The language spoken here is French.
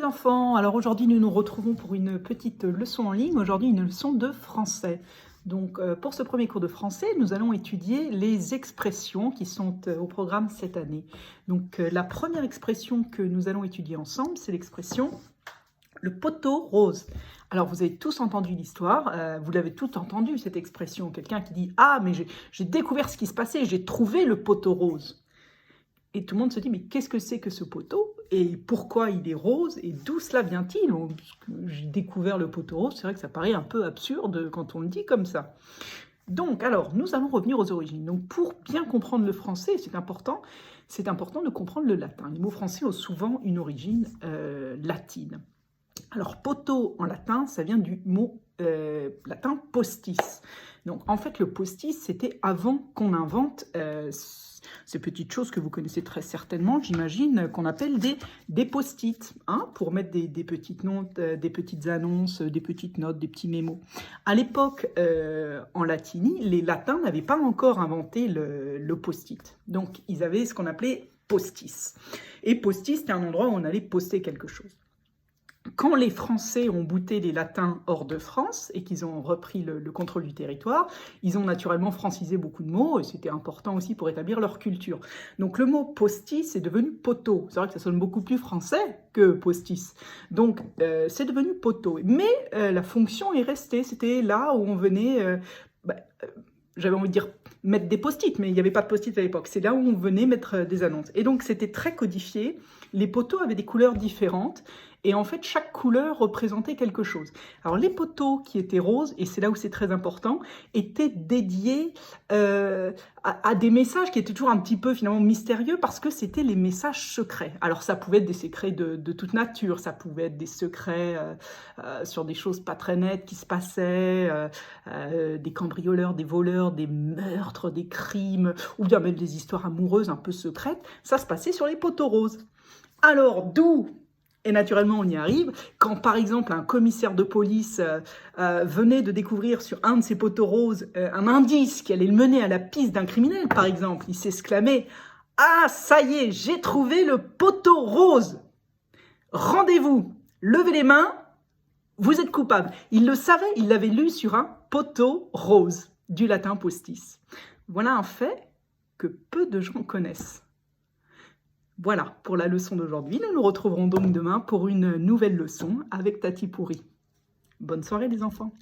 les enfants, alors aujourd'hui nous nous retrouvons pour une petite leçon en ligne, aujourd'hui une leçon de français. Donc pour ce premier cours de français, nous allons étudier les expressions qui sont au programme cette année. Donc la première expression que nous allons étudier ensemble, c'est l'expression le poteau rose. Alors vous avez tous entendu l'histoire, vous l'avez tous entendu cette expression, quelqu'un qui dit « Ah mais j'ai découvert ce qui se passait, j'ai trouvé le poteau rose ». Et tout le monde se dit, mais qu'est-ce que c'est que ce poteau? Et pourquoi il est rose? Et d'où cela vient-il? J'ai découvert le poteau rose, c'est vrai que ça paraît un peu absurde quand on le dit comme ça. Donc, alors, nous allons revenir aux origines. Donc, pour bien comprendre le français, c'est important de comprendre le latin. Les mots français ont souvent une origine latine. Alors, poteau en latin, ça vient du mot latin postis. Donc, en fait, le postis, c'était avant qu'on invente ces petites choses que vous connaissez très certainement, j'imagine, qu'on appelle des post-it, hein, pour mettre des petites notes, des petites annonces, des petites notes, des petits mémos. À l'époque, en Latini, les latins n'avaient pas encore inventé le post-it. Donc, ils avaient ce qu'on appelait postis. Et postis, c'était un endroit où on allait poster quelque chose. Quand les Français ont bouté les Latins hors de France et qu'ils ont repris le contrôle du territoire, ils ont naturellement francisé beaucoup de mots et c'était important aussi pour établir leur culture. Donc le mot postis est devenu poteau. C'est vrai que ça sonne beaucoup plus français que postis. Donc c'est devenu poteau. Mais la fonction est restée. C'était là où on venait... j'avais envie de dire mettre des post-it, mais il n'y avait pas de post-it à l'époque. C'est là où on venait mettre des annonces. Et donc, c'était très codifié. Les poteaux avaient des couleurs différentes. Et en fait, chaque couleur représentait quelque chose. Alors, les poteaux qui étaient roses, et c'est là où c'est très important, étaient dédiés à des messages qui étaient toujours un petit peu finalement mystérieux parce que c'était les messages secrets. Alors, ça pouvait être des secrets de toute nature. Ça pouvait être des secrets sur des choses pas très nettes qui se passaient, des cambrioleurs, des voleurs, des meurtres, des crimes, ou bien même des histoires amoureuses un peu secrètes. Ça se passait sur les poteaux roses. Alors, d'où... Et naturellement, on y arrive. Quand, par exemple, un commissaire de police venait de découvrir sur un de ses poteaux roses un indice qui allait le mener à la piste d'un criminel, par exemple, il s'exclamait « Ah, ça y est, j'ai trouvé le poteau rose. Rendez-vous, levez les mains, vous êtes coupable. » Il le savait, il l'avait lu sur un poteau rose, du latin postis. Voilà un fait que peu de gens connaissent. Voilà pour la leçon d'aujourd'hui. Nous nous retrouverons donc demain pour une nouvelle leçon avec Tati Pourri. Bonne soirée les enfants.